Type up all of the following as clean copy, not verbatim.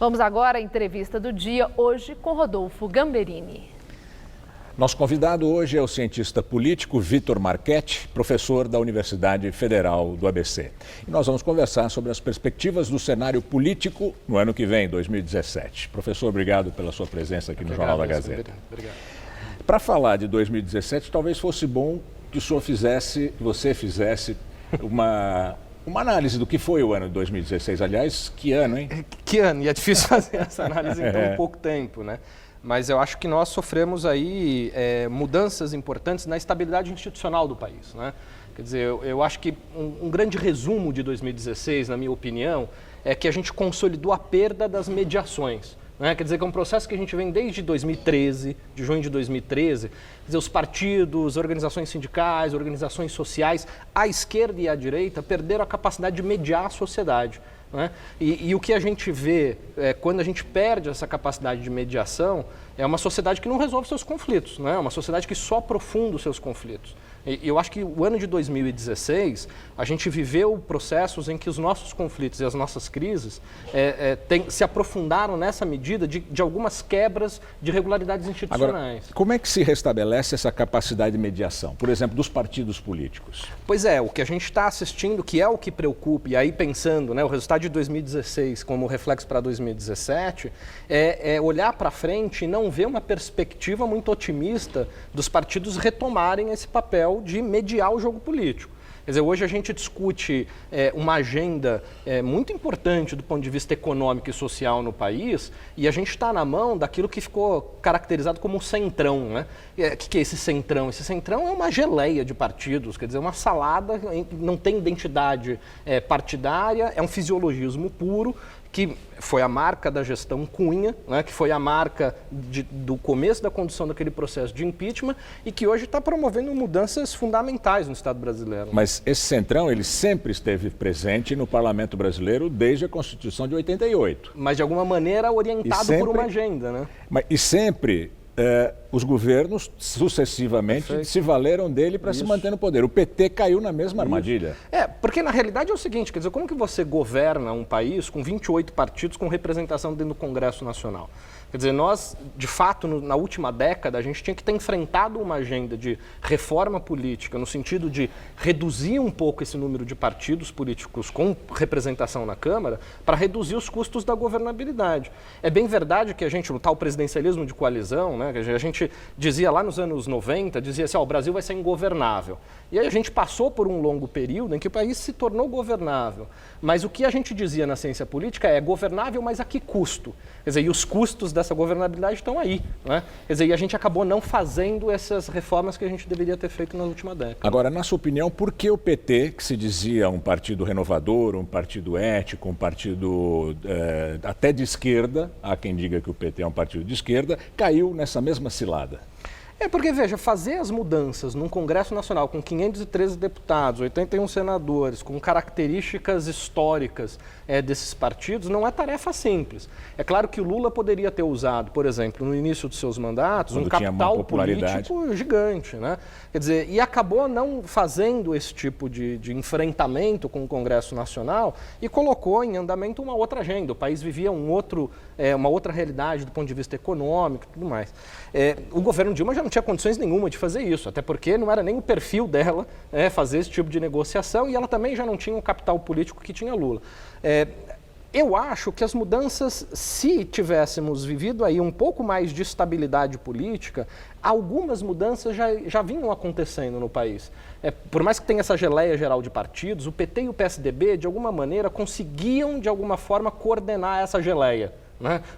Vamos agora à entrevista do dia, hoje com Rodolfo Gamberini. Nosso convidado hoje é o cientista político Vitor Marchetti, professor da Universidade Federal do ABC. E nós vamos conversar sobre as perspectivas do cenário político no ano que vem, 2017. Professor, obrigado pela sua presença aqui no Jornal da Gazeta. Obrigado. Para falar de 2017, talvez fosse bom que você fizesse uma análise do que foi o ano de 2016. Aliás, que ano, hein? Que ano? E é difícil fazer essa análise em tão pouco tempo, né? Mas eu acho que nós sofremos aí mudanças importantes na estabilidade institucional do país, né? Quer dizer, eu acho que um grande resumo de 2016, na minha opinião, é que a gente consolidou a perda das mediações. Quer dizer, que é um processo que a gente vem desde 2013, de junho de 2013, quer dizer, os partidos, organizações sindicais, organizações sociais, à esquerda e à direita, perderam a capacidade de mediar a sociedade. E o que a gente vê quando a gente perde essa capacidade de mediação é uma sociedade que não resolve seus conflitos, é uma sociedade que só aprofunda os seus conflitos. E eu acho que o ano de 2016, a gente viveu processos em que os nossos conflitos e as nossas crises se aprofundaram nessa medida de algumas quebras de regularidades institucionais. Agora, como é que se restabelece essa capacidade de mediação, por exemplo, dos partidos políticos? Pois é, o que a gente está assistindo, que é o que preocupa, e aí pensando, o resultado de 2016 como reflexo para 2017, é olhar para frente e não ver uma perspectiva muito otimista dos partidos retomarem esse papel de mediar o jogo político. Quer dizer, hoje a gente discute uma agenda muito importante do ponto de vista econômico e social no país e a gente está na mão daquilo que ficou caracterizado como um centrão, né? O que é esse centrão? Esse centrão é uma geleia de partidos, quer dizer, uma salada, não tem identidade partidária, é um fisiologismo puro, que foi a marca da gestão Cunha, que foi a marca do começo da condução daquele processo de impeachment e que hoje está promovendo mudanças fundamentais no Estado brasileiro. Mas esse centrão, ele sempre esteve presente no Parlamento brasileiro desde a Constituição de 88. Mas, de alguma maneira, orientado por uma agenda, né? E sempre os governos, sucessivamente, se valeram dele para se manter no poder. O PT caiu na mesma armadilha. Porque na realidade é o seguinte, quer dizer, como que você governa um país com 28 partidos com representação dentro do Congresso Nacional? Quer dizer, nós, de fato, na última década, a gente tinha que ter enfrentado uma agenda de reforma política, no sentido de reduzir um pouco esse número de partidos políticos com representação na Câmara, para reduzir os custos da governabilidade. É bem verdade que a gente, no tal presidencialismo de coalizão, a gente dizia lá nos anos 90, dizia assim, o Brasil vai ser ingovernável. E aí a gente passou por um longo período em que o país se tornou governável. Mas o que a gente dizia na ciência política é governável, mas a que custo? Quer dizer, e os custos dessa governabilidade estão aí, Quer dizer, e a gente acabou não fazendo essas reformas que a gente deveria ter feito na última década. Agora, na sua opinião, por que o PT, que se dizia um partido renovador, um partido ético, um partido até de esquerda, há quem diga que o PT é um partido de esquerda, caiu nessa mesma cilada? Porque, veja, fazer as mudanças num Congresso Nacional com 513 deputados, 81 senadores, com características históricas desses partidos, não é tarefa simples. É claro que o Lula poderia ter usado, por exemplo, no início dos seus mandatos, um capital político gigante, Quer dizer, e acabou não fazendo esse tipo de enfrentamento com o Congresso Nacional e colocou em andamento uma outra agenda. O país vivia uma outra realidade do ponto de vista econômico e tudo mais. O governo Dilma já não tinha condições nenhuma de fazer isso, até porque não era nem o perfil dela fazer esse tipo de negociação e ela também já não tinha o capital político que tinha Lula. Eu acho que as mudanças, se tivéssemos vivido aí um pouco mais de estabilidade política, algumas mudanças já vinham acontecendo no país. Por mais que tenha essa geleia geral de partidos, o PT e o PSDB, de alguma maneira, conseguiam, de alguma forma, coordenar essa geleia.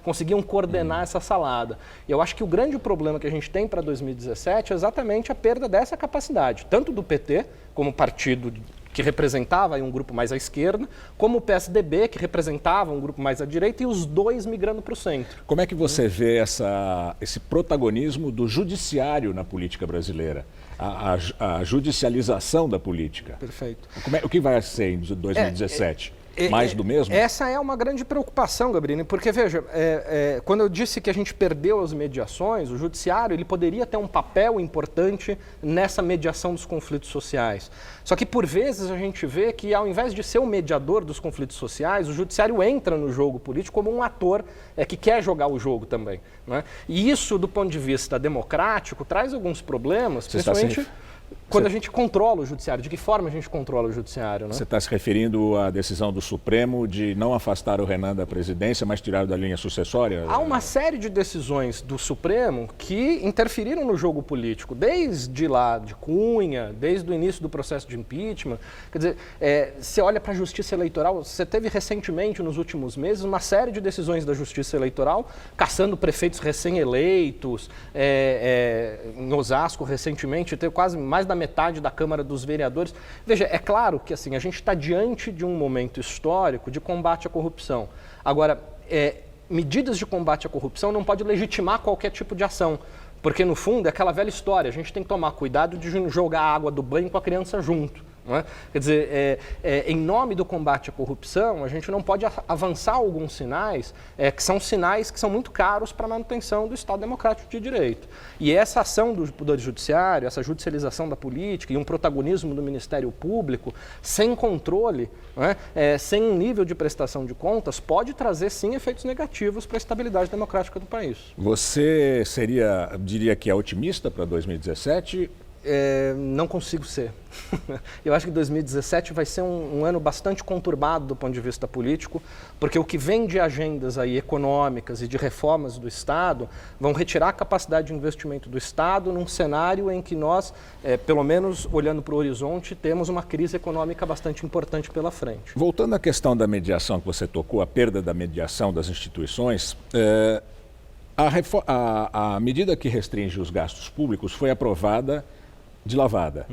Conseguiam coordenar essa salada. E eu acho que o grande problema que a gente tem para 2017 é exatamente a perda dessa capacidade, tanto do PT, como partido que representava aí um grupo mais à esquerda, como o PSDB, que representava um grupo mais à direita, e os dois migrando para o centro. Como é que você vê esse protagonismo do judiciário na política brasileira? A judicialização da política? Perfeito. O que vai ser em 2017? Mais do mesmo? Essa é uma grande preocupação, Gabrini, porque, veja, quando eu disse que a gente perdeu as mediações, o judiciário ele poderia ter um papel importante nessa mediação dos conflitos sociais. Só que, por vezes, a gente vê que, ao invés de ser o mediador dos conflitos sociais, o judiciário entra no jogo político como um ator que quer jogar o jogo também, né? E isso, do ponto de vista democrático, traz alguns problemas, principalmente quando a gente controla o judiciário. De que forma a gente controla o judiciário, né? Você está se referindo à decisão do Supremo de não afastar o Renan da presidência, mas tirá-lo da linha sucessória? Há uma série de decisões do Supremo que interferiram no jogo político, desde lá de Cunha, desde o início do processo de impeachment. Quer dizer, você olha para a Justiça Eleitoral, você teve recentemente, nos últimos meses, uma série de decisões da Justiça Eleitoral, caçando prefeitos recém-eleitos. Em Osasco, recentemente, teve quase mais da metade da Câmara dos Vereadores. Veja, é claro que assim, a gente está diante de um momento histórico de combate à corrupção. Agora, medidas de combate à corrupção não pode legitimar qualquer tipo de ação, porque no fundo é aquela velha história, a gente tem que tomar cuidado de jogar a água do banho com a criança junto. Não é? Quer dizer, em nome do combate à corrupção, a gente não pode avançar alguns sinais que são muito caros para a manutenção do Estado Democrático de Direito. E essa ação do Poder Judiciário, essa judicialização da política e um protagonismo do Ministério Público, sem controle, não é? Sem um nível de prestação de contas, pode trazer sim efeitos negativos para a estabilidade democrática do país. Você diria que é otimista para 2017? Não consigo ser. Eu acho que 2017 vai ser um ano bastante conturbado do ponto de vista político, porque o que vem de agendas aí econômicas e de reformas do Estado vão retirar a capacidade de investimento do Estado num cenário em que nós, pelo menos olhando para o horizonte, temos uma crise econômica bastante importante pela frente. Voltando à questão da mediação que você tocou, a perda da mediação das instituições, a medida que restringe os gastos públicos foi aprovada de lavada.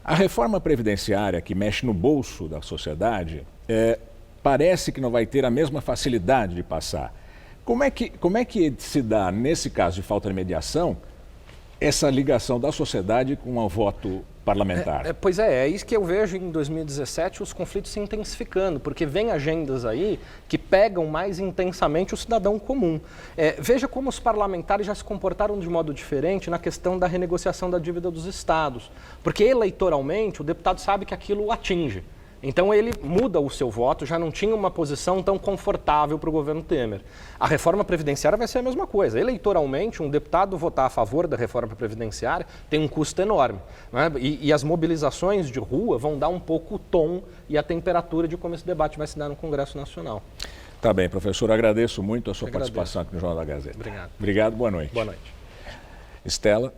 A reforma previdenciária que mexe no bolso da sociedade parece que não vai ter a mesma facilidade de passar. Como é que se dá, nesse caso de falta de mediação, essa ligação da sociedade com o voto parlamentar? Pois é isso que eu vejo em 2017 os conflitos se intensificando, porque vem agendas aí que pegam mais intensamente o cidadão comum. Veja como os parlamentares já se comportaram de modo diferente na questão da renegociação da dívida dos estados, porque eleitoralmente o deputado sabe que aquilo o atinge. Então ele muda o seu voto, já não tinha uma posição tão confortável para o governo Temer. A reforma previdenciária vai ser a mesma coisa. Eleitoralmente, um deputado votar a favor da reforma previdenciária tem um custo enorme, né? E as mobilizações de rua vão dar um pouco o tom e a temperatura de como esse debate vai se dar no Congresso Nacional. Tá bem, professor, agradeço muito a sua participação aqui no Jornal da Gazeta. Obrigado. Obrigado, boa noite. Boa noite. Estela.